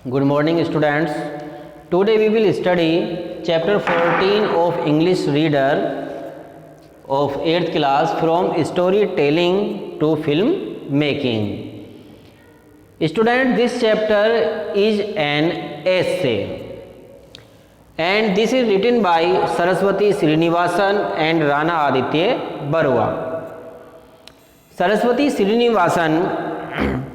Good morning students. Today we will study chapter 14 of English reader of 8th class from storytelling to film making. Student, this chapter is an essay and this is written by Saraswati Srinivasan and Rana Aditya Barua. Saraswati Srinivasan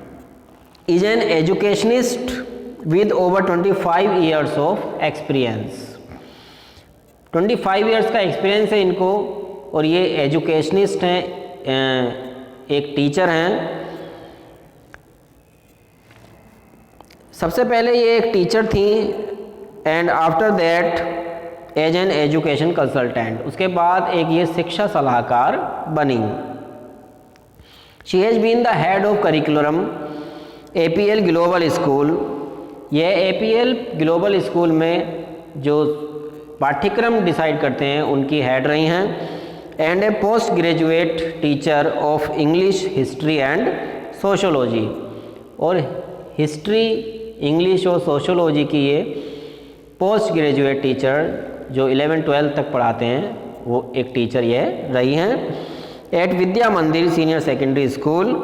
is an educationist with over 25 years of experience. 25 years का experience है इनको और ये educationist हैं, एक teacher हैं। सबसे पहले ये एक टीचर थी and after that as an education consultant, उसके बाद एक ये शिक्षा सलाहकार बनी। She has been the head of curriculum APL global school. यह APL ग्लोबल स्कूल में जो पाठ्यक्रम डिसाइड करते हैं उनकी हेड रही हैं and A post graduate teacher of English history and sociology. और हिस्ट्री, इंग्लिश और सोशोलॉजी की ये पोस्ट ग्रेजुएट टीचर जो 11-12 तक पढ़ाते हैं वो एक टीचर ये रही हैं एट विद्या मंदिर सीनियर सेकेंडरी स्कूल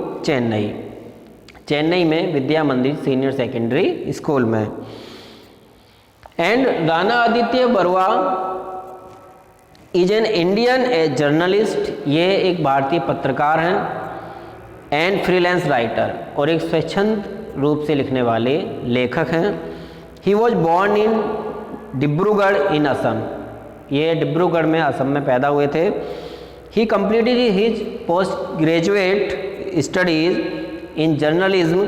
चेन्नई में विद्या मंदिर सीनियर सेकेंडरी स्कूल में। And Rana Aditya Barua is an Indian journalist, ये एक भारतीय पत्रकार हैं एंड फ्रीलांस राइटर और एक स्वच्छंद रूप से लिखने वाले लेखक हैं। He was born in Dibrugarh in Assam, ये डिब्रूगढ़ में असम में पैदा हुए थे। He completed his post graduate studies in journalism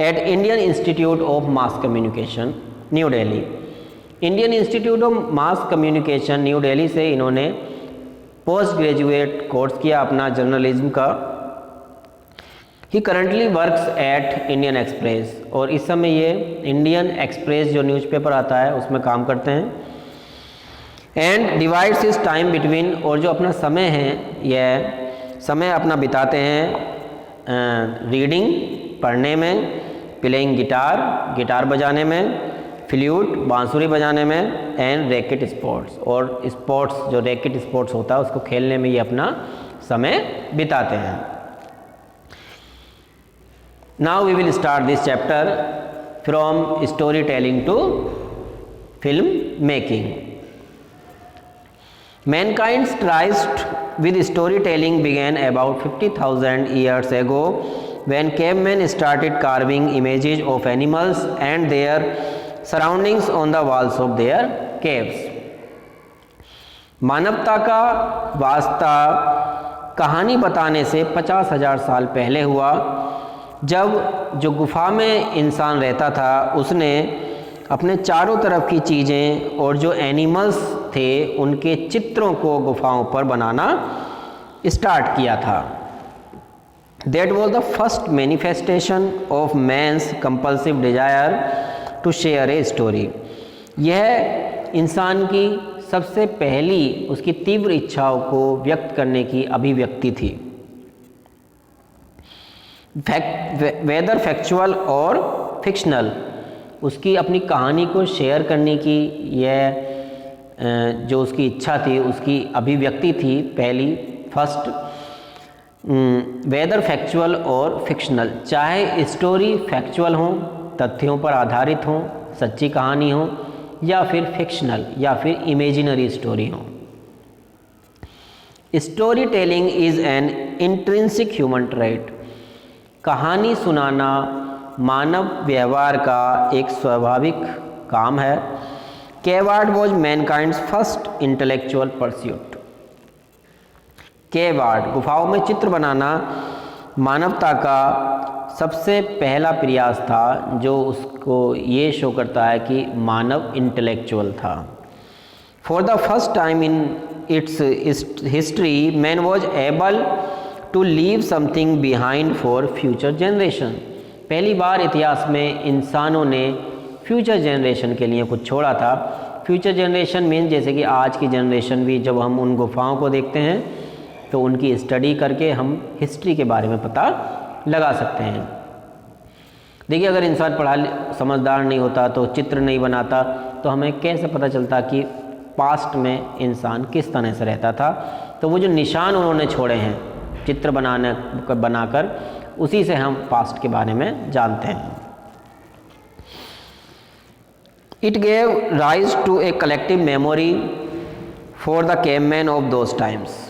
at Indian Institute of Mass Communication New Delhi. Indian Institute of Mass Communication New Delhi से इन्होंने पोस्ट ग्रेजुएट कोर्स किया अपना जर्नलिज्म का। He currently works at Indian Express, और इस समय ये Indian express जो न्यूज़पेपर आता है उसमें काम करते हैं। And divides his time between, और जो अपना समय है यह समय अपना बिताते हैं रीडिंग पढ़ने में, प्लेइंग गिटार बजाने में, फ्लूट बांसुरी बजाने में एंड रैकेट स्पोर्ट्स, और स्पोर्ट्स जो रैकेट स्पोर्ट्स होता है उसको खेलने में ये अपना समय बिताते हैं। Now we will start this chapter from story telling to film making. Mankind's tryst with storytelling began about 50,000 years ago when cavemen started carving images of animals and their surroundings on the walls of their caves. मानवता का वास्ता कहानी बताने से 50,000 साल पहले हुआ, जब जो गुफा में इंसान रहता था उसने अपने चारों तरफ की चीज़ें और जो एनिमल्स थे उनके चित्रों को गुफाओं पर बनाना स्टार्ट किया था। That was the first manifestation of man's compulsive desire to share a story. यह इंसान की सबसे पहली उसकी तीव्र इच्छाओं को व्यक्त करने की अभिव्यक्ति थी, वेदर फैक्चुअल और फिक्शनल। उसकी अपनी कहानी को शेयर करने की यह जो उसकी इच्छा थी उसकी अभिव्यक्ति थी पहली, फर्स्ट। वेदर फैक्चुअल और फिक्शनल, चाहे स्टोरी फैक्चुअल हो, तथ्यों पर आधारित हो, सच्ची कहानी हो, या फिर फिक्शनल या फिर इमेजिनरी स्टोरी हो। Story telling is an intrinsic human trait. कहानी सुनाना मानव व्यवहार का एक स्वाभाविक काम है। केवार्ड वॉज मैनकाइंड्स फर्स्ट इंटेलेक्चुअल परस्यूट। केवार्ड, गुफाओं में चित्र बनाना मानवता का सबसे पहला प्रयास था जो उसको ये शो करता है कि मानव इंटेलेक्चुअल था। For the first time in its history man was able to leave something behind for future generation. पहली बार इतिहास में इंसानों ने फ्यूचर जनरेशन के लिए कुछ छोड़ा था। फ्यूचर जनरेशन मीन्स जैसे कि आज की जनरेशन भी जब हम उन गुफाओं को देखते हैं तो उनकी स्टडी करके हम हिस्ट्री के बारे में पता लगा सकते हैं। देखिए, अगर इंसान समझदार नहीं होता तो चित्र नहीं बनाता तो हमें कैसे पता चलता कि पास्ट में इंसान किस तरह से रहता था। तो वो जो निशान उन्होंने छोड़े हैं चित्र बनाकर, उसी से हम पास्ट के बारे में जानते हैं। It gave rise to a collective memory for the caveman of those times.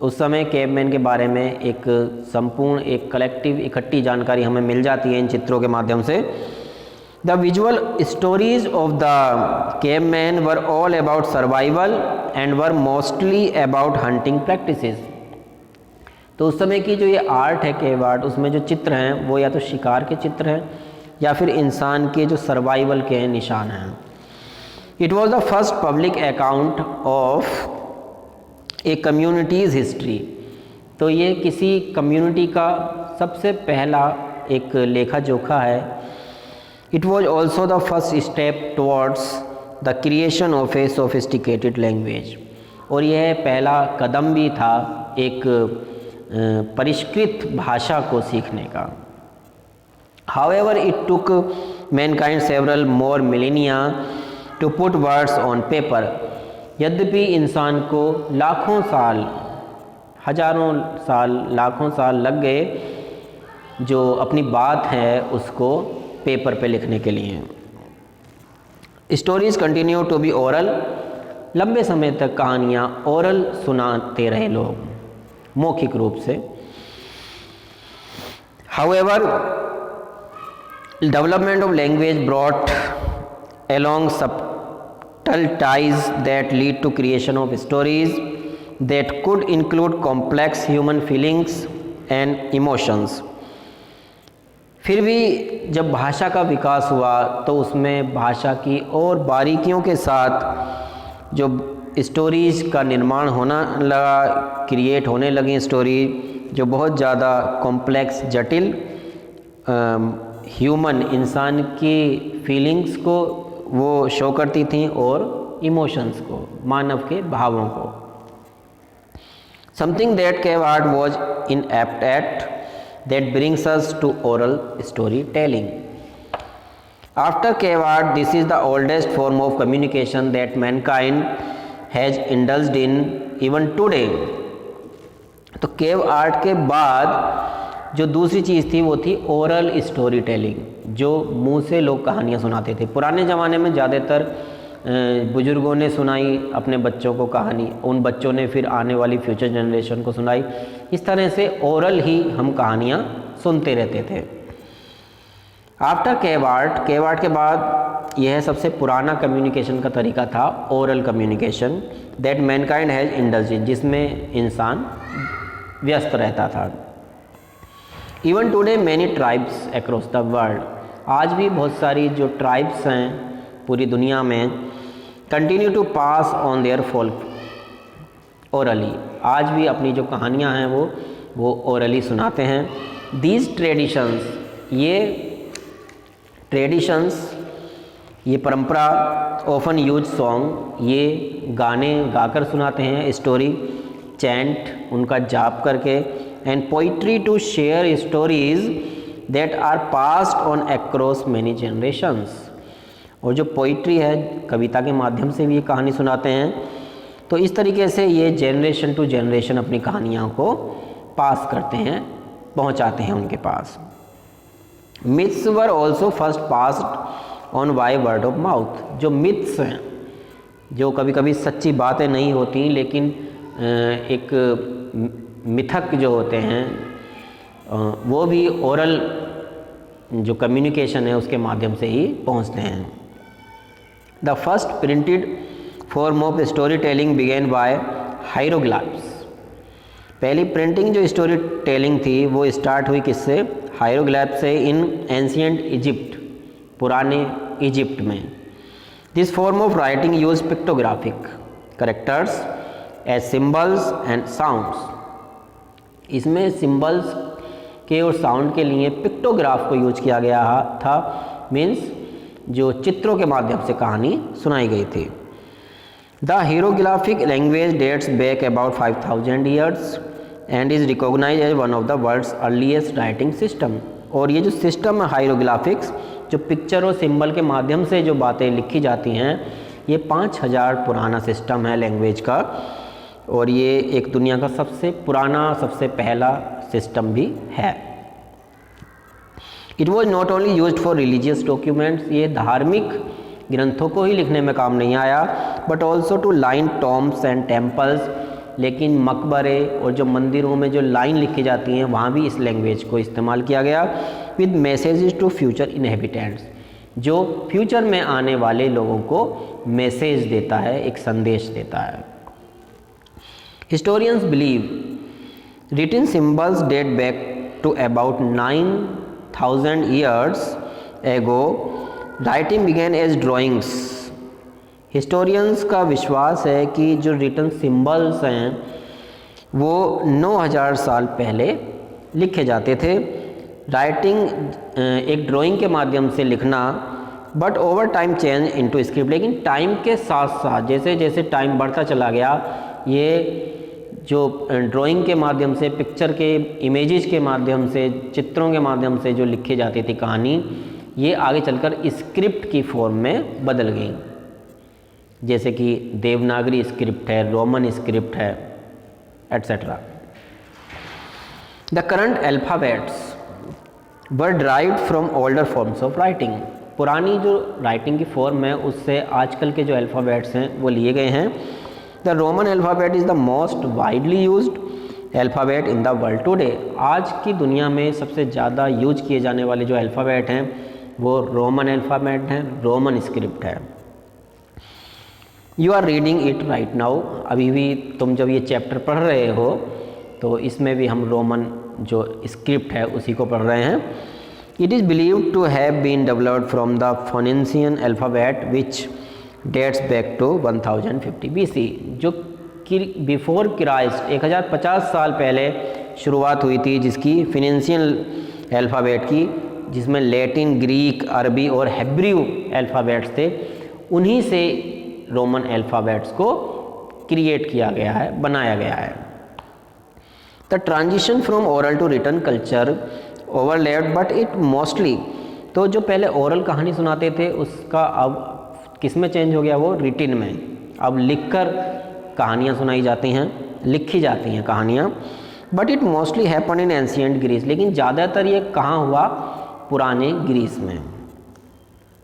उस समय केवमैन के बारे में एक संपूर्ण, एक कलेक्टिव, इकट्ठी जानकारी हमें मिल जाती है इन चित्रों के माध्यम से। The visual stories of the caveman were all about survival and were mostly about hunting practices. तो उस समय की जो ये आर्ट है केव आर्ट, उसमें जो चित्र हैं वो या तो शिकार के चित्र हैं या फिर इंसान के जो सर्वाइवल के निशान हैं। It was the first public account of A communities history. तो ये किसी कम्युनिटी का सबसे पहला एक लेखा जोखा है। It was also the first step towards the creation of A sophisticated language. और यह पहला कदम भी था एक परिष्कृत भाषा को सीखने का। However, it took mankind several more millennia to put words on paper. यद्यपि इंसान को लाखों साल, हजारों साल, लाखों साल लग गए जो अपनी बात है उसको पेपर पे लिखने के लिए। Stories continue to be oral. लंबे समय तक कहानियाँ ओरल सुनाते रहे लोग, मौखिक रूप से। However, development of language brought along subtle ties that lead to creation of stories that could include complex human feelings and emotions. फिर भी जब भाषा का विकास हुआ तो उसमें भाषा की और बारीकियों के साथ जो स्टोरीज़ का निर्माण होना लगा, क्रिएट होने लगी स्टोरी जो बहुत ज़्यादा कॉम्प्लेक्स, जटिल, ह्यूमन, इंसान की फीलिंग्स को वो शो करती थी और इमोशंस को, मानव के भावों को। Something that cave art was in apt at that brings us to oral story telling. After cave art, this is the oldest form of communication that mankind has indulged in even today. तो cave art के बाद जो दूसरी चीज़ थी वो थी oral story telling, जो मुंह से लोग कहानियाँ सुनाते थे। पुराने ज़माने में ज़्यादातर बुज़ुर्गों ने सुनाई अपने बच्चों को कहानी, उन बच्चों ने फिर आने वाली फ्यूचर जनरेशन को सुनाई। इस तरह से ओरल ही हम कहानियाँ सुनते रहते थे। आफ्टर केव आर्ट के बाद यह सबसे पुराना कम्युनिकेशन का तरीका था oral communication that mankind has indulged in, जिसमें इंसान व्यस्त रहता था। Even today many tribes across the world, आज भी बहुत सारी जो ट्राइब्स हैं पूरी दुनिया में, continue to pass on their folk orally, आज भी अपनी जो कहानियाँ हैं वो ओरली सुनाते हैं। दीज ट्रेडिशंस, ये परंपरा, ऑफन यूज सॉन्ग, ये गाने गाकर सुनाते हैं, स्टोरी, चैंट, उनका जाप करके, and poetry to share stories that are passed on across many generations. और जो पोइट्री है, कविता के माध्यम से भी ये कहानी सुनाते हैं। तो इस तरीके से ये जनरेशन टू जनरेशन अपनी कहानियों को पास करते हैं, पहुंचाते हैं उनके पास। Myths were also first passed on by word of mouth. जो मिथ्स हैं, जो कभी कभी सच्ची बातें नहीं होती लेकिन एक मिथक जो होते हैं, वो भी ओरल जो कम्युनिकेशन है उसके माध्यम से ही पहुंचते हैं। The first printed form of story telling began by hieroglyphs. पहली प्रिंटिंग जो स्टोरी टेलिंग थी वो स्टार्ट हुई किससे? हायरोग्लिफ से, इन एंशिएंट इजिप्ट, पुराने इजिप्ट में। This form of writing use pictographic characters as symbols and sounds. इसमें सिम्बल्स के और साउंड के लिए पिक्टोग्राफ को यूज किया गया था, मीन्स जो चित्रों के माध्यम से कहानी सुनाई गई थी। The hieroglyphic language dates back about 5000 years and is recognised as one of the world's earliest writing system. और ये जो सिस्टम है हायरोग्राफिक्स, जो पिक्चर और सिंबल के माध्यम से जो बातें लिखी जाती हैं, ये 5000 पुराना सिस्टम है लैंग्वेज का, और ये एक दुनिया का सबसे पुराना, सबसे पहला सिस्टम भी है। It was not only use for religious documents, ये धार्मिक ग्रंथों को ही लिखने में काम नहीं आया, but also to line tombs and temples, लेकिन मकबरे और जो मंदिरों में जो लाइन लिखी जाती हैं वहाँ भी इस लैंग्वेज को इस्तेमाल किया गया, with messages to future inhabitants, जो फ्यूचर में आने वाले लोगों को मैसेज देता है, एक संदेश देता है। Historians believe written symbols date back to about 9000 years ago, writing began as drawings. Historians का विश्वास है कि जो रिटन सिंबल्स हैं वो 9000 साल पहले लिखे जाते थे। राइटिंग एक ड्राइंग के माध्यम से लिखना, but over time change into script, लेकिन टाइम के साथ साथ जैसे जैसे टाइम बढ़ता चला गया, ये जो ड्राइंग के माध्यम से, पिक्चर के इमेजेस के माध्यम से, चित्रों के माध्यम से जो लिखी जाती थी कहानी, ये आगे चलकर स्क्रिप्ट की फॉर्म में बदल गई, जैसे कि देवनागरी स्क्रिप्ट है, रोमन स्क्रिप्ट है, etcetera. The current alphabets were derived from older forms of writing, पुरानी जो राइटिंग की फॉर्म है उससे आजकल के जो अल्फ़ाबेट्स हैं वो लिए गए हैं। The Roman alphabet is the most widely used alphabet in the world today, आज की दुनिया में सबसे ज़्यादा यूज किए जाने वाले जो अल्फ़ाबेट हैं वो रोमन अल्फ़ाबेट हैं, रोमन स्क्रिप्ट है। You are reading it right now, अभी भी तुम जब ये चैप्टर पढ़ रहे हो तो इसमें भी हम रोमन जो स्क्रिप्ट है उसी को पढ़ रहे हैं। It is believed to have been developed from the Phoenician alphabet which dates back to 1050 BC, जो बिफोर क्राइस्ट 1050 साल पहले शुरुआत हुई थी, जिसकी फिनेंशियल अल्फ़ाबेट की, जिसमें लैटिन, ग्रीक, अरबी और हेब्रू अल्फ़ाबेट्स थे, उन्हीं से रोमन अल्फ़ाबेट्स को क्रिएट किया गया है, बनाया गया है। The transition from oral to written culture overlapped but it mostly, तो जो पहले ओरल कहानी सुनाते थे उसका अब किस में चेंज हो गया, वो रिटिन में, अब लिखकर कहानियाँ सुनाई जाती हैं, लिखी जाती हैं कहानियाँ। But it mostly happen in ancient Greece, लेकिन ज़्यादातर ये कहाँ हुआ, पुराने ग्रीस में।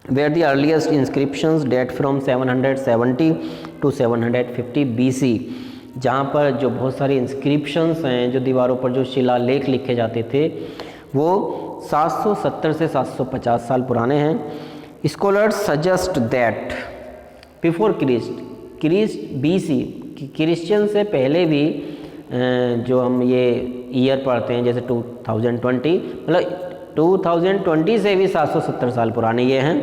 Where the earliest inscriptions date from 770 to 750 BC, जहाँ पर जो बहुत सारी इंस्क्रिप्शंस हैं, जो दीवारों पर जो शिलालेख लिखे जाते थे, वो 770 से 750 साल पुराने हैं। Scholars suggest that before Christ BC, Christian से पहले भी जो हम ये ईयर पढ़ते हैं, जैसे 2020, मतलब 2020 से भी 770 साल पुराने ये हैं।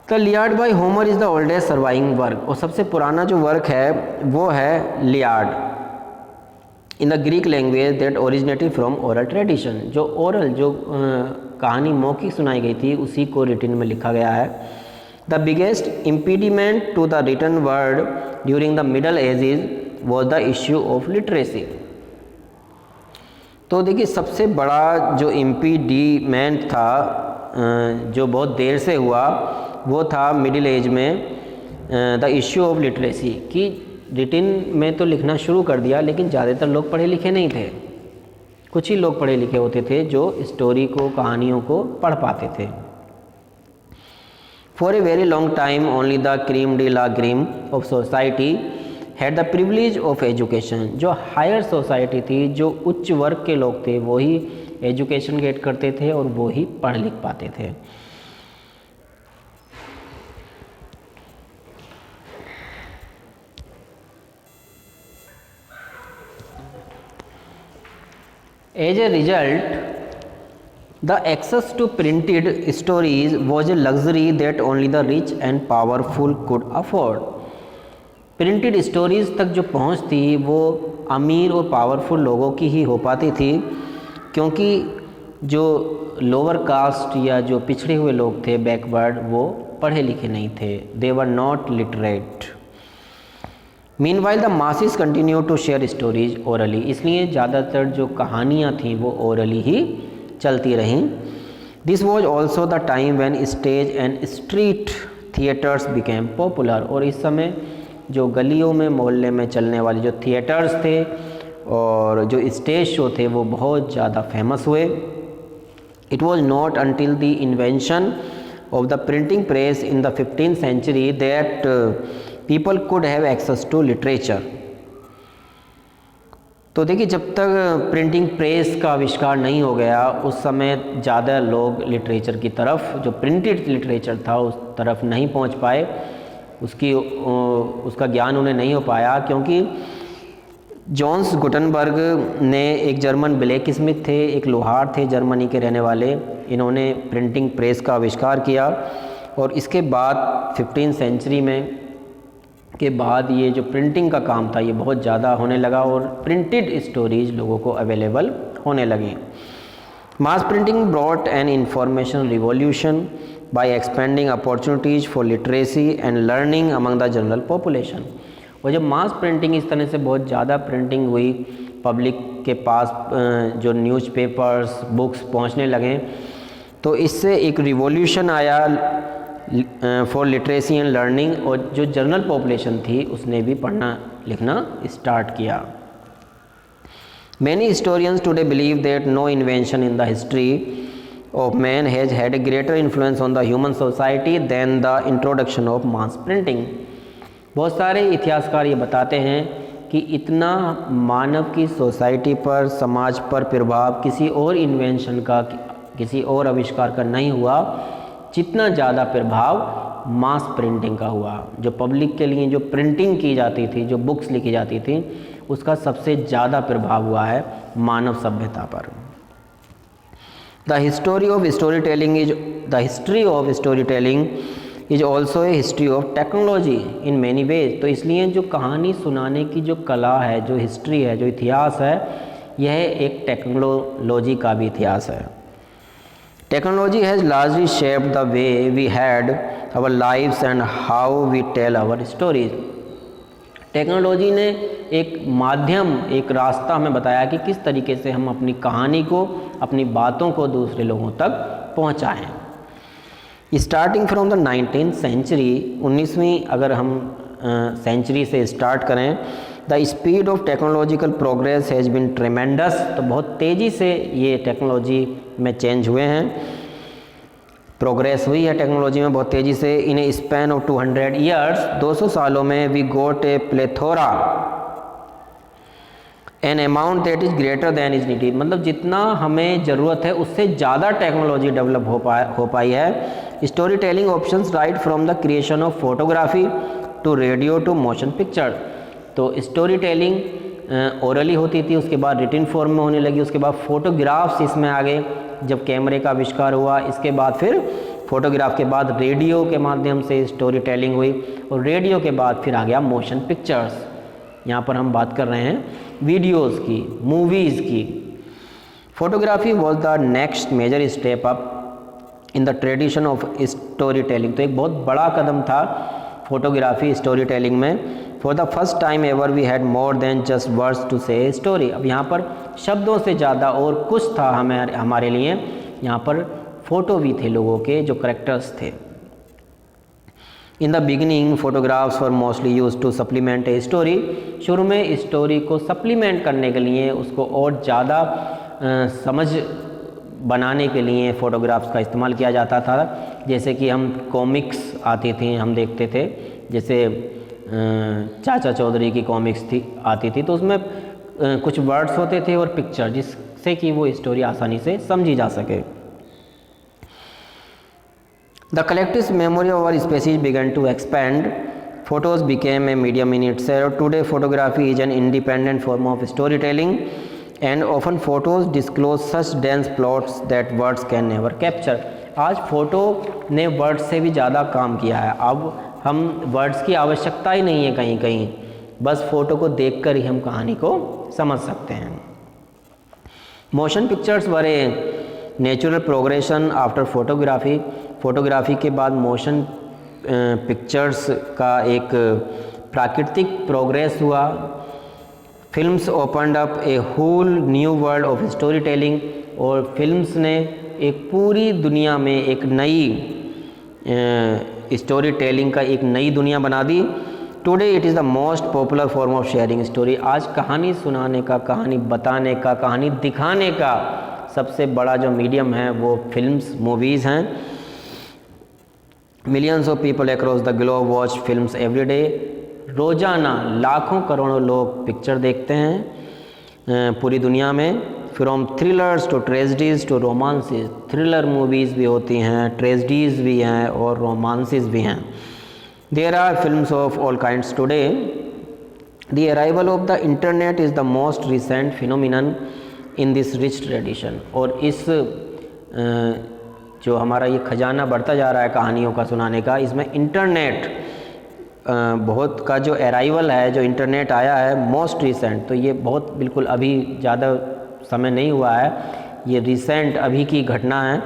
The Iliad by Homer is the oldest surviving work, और सबसे पुराना जो वर्क है वो है Iliad in the Greek language that originated from oral tradition, जो ओरल जो कहानी मौखिक सुनाई गई थी उसी को रिटन में लिखा गया है। The biggest impediment to the written word during the Middle Ages was the issue of literacy, तो देखिए सबसे बड़ा जो इम्पीडिमेंट था जो बहुत देर से हुआ वो था मिडिल एज में द इश्यू ऑफ लिटरेसी, कि रिटिन में तो लिखना शुरू कर दिया लेकिन ज़्यादातर लोग पढ़े लिखे नहीं थे, कुछ ही लोग पढ़े लिखे होते थे जो स्टोरी को, कहानियों को पढ़ पाते थे। For a very long time only the cream de la cream of society had the privilege of education, जो हायर सोसाइटी थी, जो उच्च वर्ग के लोग थे, वो ही एजुकेशन गेट करते थे और वो ही पढ़ लिख पाते थे। As a result, the access to printed stories was a luxury that only the rich and powerful could afford. Printed stories तक जो पहुंच थी वो अमीर और पावरफुल लोगों की ही हो पाती थी, क्योंकि जो लोअर कास्ट या जो पिछड़े हुए लोग थे, बैकवर्ड, वो पढ़े लिखे नहीं थे, they were not literate. Meanwhile the masses continue to share stories orally, इसलिए ज़्यादातर जो कहानियाँ थी वो ओरली ही चलती रहीं। This was also the time when stage and street theatres became popular, और इस समय जो गलियों में मोहल्ले में चलने वाले जो थिएटर्स थे और जो स्टेज शो थे वो बहुत ज़्यादा फेमस हुए। It was not until the invention of the printing press in the 15th century that people could have access to literature. तो देखिए, जब तक प्रिंटिंग प्रेस का आविष्कार नहीं हो गया उस समय ज़्यादा लोग लिटरेचर की तरफ, जो प्रिंटेड लिटरेचर था उस तरफ नहीं पहुंच पाए, उसका ज्ञान उन्हें नहीं हो पाया, क्योंकि जॉन्स गुटनबर्ग ने, एक जर्मन ब्लैक स्मिथ थे, एक लोहार थे जर्मनी के रहने वाले, इन्होंने प्रिंटिंग प्रेस का आविष्कार किया। और इसके बाद 15th सेंचुरी में के बाद ये जो प्रिंटिंग का काम था ये बहुत ज़्यादा होने लगा और प्रिंटेड स्टोरीज लोगों को अवेलेबल होने लगी। Mass printing brought an information revolution by expanding opportunities for literacy and learning among the general population. और जब मास प्रिंटिंग इस तरह से बहुत ज़्यादा प्रिंटिंग हुई, पब्लिक के पास जो न्यूज़पेपर्स बुक्स पहुंचने लगे, तो इससे एक रिवॉल्यूशन आया फॉर लिटरेसी एंड लर्निंग, और जो जनरल पॉपुलेशन थी उसने भी पढ़ना लिखना स्टार्ट किया। Many historians today believe that no invention in the history of man has had a greater influence on the human society than the introduction of mass printing. बहुत सारे इतिहासकार ये बताते हैं कि इतना मानव की सोसाइटी पर, समाज पर प्रभाव किसी और इन्वेंशन का, किसी और आविष्कार का नहीं हुआ जितना ज़्यादा प्रभाव मास प्रिंटिंग का हुआ। जो पब्लिक के लिए जो प्रिंटिंग की जाती थी, जो बुक्स लिखी जाती थी, उसका सबसे ज़्यादा प्रभाव हुआ है मानव सभ्यता पर। The history of story telling is also a history of technology in many ways. तो इसलिए जो कहानी सुनाने की जो कला है, जो हिस्ट्री है, जो इतिहास है, यह एक टेक्नोलॉजी का भी इतिहास है। Technology has largely shaped the way we had our lives and how we tell our stories. Technology ने एक माध्यम, एक रास्ता हमें बताया कि किस तरीके से हम अपनी कहानी को, अपनी बातों को दूसरे लोगों तक पहुंचाएं। Starting from the 19th century, 19वीं अगर हम सेंचुरी से स्टार्ट करें, the speed of technological progress has been ट्रेमेंडस। तो बहुत तेज़ी से ये टेक्नोलॉजी में चेंज हुए हैं, प्रोग्रेस हुई है टेक्नोलॉजी में बहुत तेज़ी से। In a span of 200 years, 200 सालों में, we got a plethora an amount that is greater than is needed. मतलब जितना हमें ज़रूरत है उससे ज़्यादा टेक्नोलॉजी डेवलप हो पाई है। Story telling options right from the creation of photography to radio to motion picture. तो स्टोरी टेलिंग ओरली होती थी, उसके बाद रिटन फॉर्म में होने लगी, उसके बाद फोटोग्राफ्स इसमें आ गए जब कैमरे का आविष्कार हुआ। इसके बाद फिर फोटोग्राफ के बाद रेडियो के माध्यम से स्टोरी टेलिंग हुई, और रेडियो के बाद फिर आ गया मोशन पिक्चर्स। यहाँ पर हम बात कर रहे हैं वीडियोज़ की, मूवीज़ की। Photography was the next major step up in the tradition of story telling. तो एक बहुत बड़ा कदम था फोटोग्राफी स्टोरी टेलिंग में। For the first time ever we had more than just words to say story. अब यहाँ पर शब्दों से ज़्यादा और कुछ था हमारे लिए, यहाँ पर फ़ोटो भी थे लोगों के, जो करेक्टर्स थे। In the beginning photographs were mostly used to supplement a story. शुरू में स्टोरी को सप्लीमेंट करने के लिए, उसको और ज़्यादा समझ बनाने के लिए फ़ोटोग्राफ्स का इस्तेमाल किया जाता था। जैसे कि हम कॉमिक्स आती थी, हम देखते थे, जैसे चाचा चौधरी की कॉमिक्स आती थी, तो उसमें कुछ वर्ड्स होते थे और पिक्चर, जिससे कि वो स्टोरी आसानी से समझी जा सके। The collective memory of our species began to expand. Photos became a medium in itself. Today, photography is an independent form of storytelling, and often photos disclose such dense plots that words can never capture. आज photo ने words से भी ज़्यादा काम किया है। अब हम वर्ड्स की आवश्यकता ही नहीं है कहीं कहीं, बस फ़ोटो को देखकर ही हम कहानी को समझ सकते हैं। Motion pictures were a natural progression after photography. Photography के बाद मोशन पिक्चर्स का एक प्राकृतिक प्रोग्रेस हुआ। Films opened up a whole new world of story telling. और फिल्म्स ने एक पूरी दुनिया में एक नई स्टोरी टेलिंग का एक नई दुनिया बना दी। Today it is the most popular form of sharing story. आज कहानी सुनाने का, कहानी बताने का, कहानी दिखाने का सबसे बड़ा जो मीडियम है वो फिल्म्स, मूवीज़ हैं। Millions of people across the globe watch films every day. रोज़ाना लाखों करोड़ों लोग पिक्चर देखते हैं पूरी दुनिया में। From thrillers to tragedies to romances. Thriller movies भी होती हैं, ट्रेजिडीज़ भी हैं और रोमांसेस भी हैं। There are films of all kinds today. The arrival of the internet is the most recent phenomenon in this rich tradition. और इस जो हमारा ये खजाना बढ़ता जा रहा है कहानियों का सुनाने का, इसमें इंटरनेट बहुत का जो अराइवल है, जो इंटरनेट आया है मोस्ट रिसेंट, तो ये बहुत बिल्कुल अभी ज़्यादा समय नहीं हुआ है, ये रिसेंट अभी की घटना है।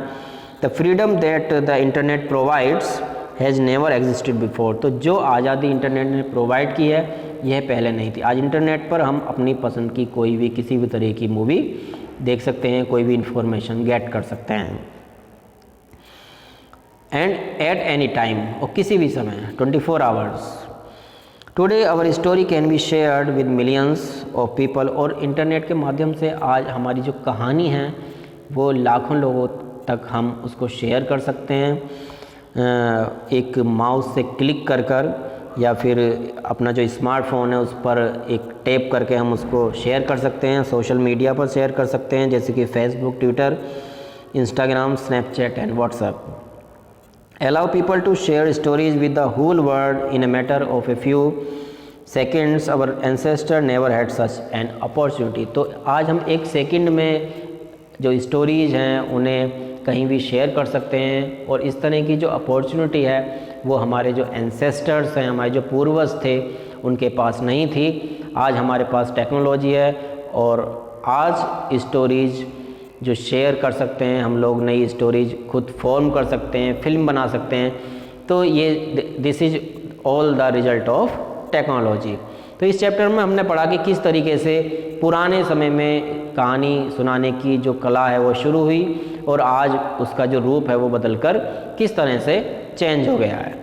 The freedom that the internet provides has never existed before. तो जो आज़ादी इंटरनेट ने प्रोवाइड की है यह पहले नहीं थी। आज इंटरनेट पर हम अपनी पसंद की कोई भी किसी भी तरह की मूवी देख सकते हैं, कोई भी इंफॉर्मेशन गेट कर सकते हैं। एंड एट एनी टाइम, और किसी भी समय, 24 hours. Today our story can be shared with millions of people. और इंटरनेट के माध्यम से आज हमारी जो कहानी है वो लाखों लोगों तक हम उसको शेयर कर सकते हैं। एक माउस से क्लिक कर कर या फिर अपना जो स्मार्टफोन है उस पर एक टैप करके हम उसको शेयर कर सकते हैं, सोशल मीडिया पर शेयर कर सकते हैं, जैसे कि Facebook, Twitter, Instagram, Snapchat and WhatsApp. Allow people to share stories with the whole world in a matter of a few seconds. Our ancestors never had such an opportunity. तो आज हम एक सेकंड में जो स्टोरीज हैं उन्हें कहीं भी शेयर कर सकते हैं, और इस तरह की जो अपॉर्चुनिटी है वो हमारे जो एंसेस्टर्स हैं, हमारे जो पूर्वज थे, उनके पास नहीं थी। आज हमारे पास टेक्नोलॉजी है और आज स्टोरीज जो शेयर कर सकते हैं हम लोग, नई स्टोरीज खुद फॉर्म कर सकते हैं, फिल्म बना सकते हैं। तो ये this is all the result of technology. तो इस चैप्टर में हमने पढ़ा कि किस तरीके से पुराने समय में कहानी सुनाने की जो कला है वो शुरू हुई और आज उसका जो रूप है वो बदलकर किस तरह से चेंज हो गया है।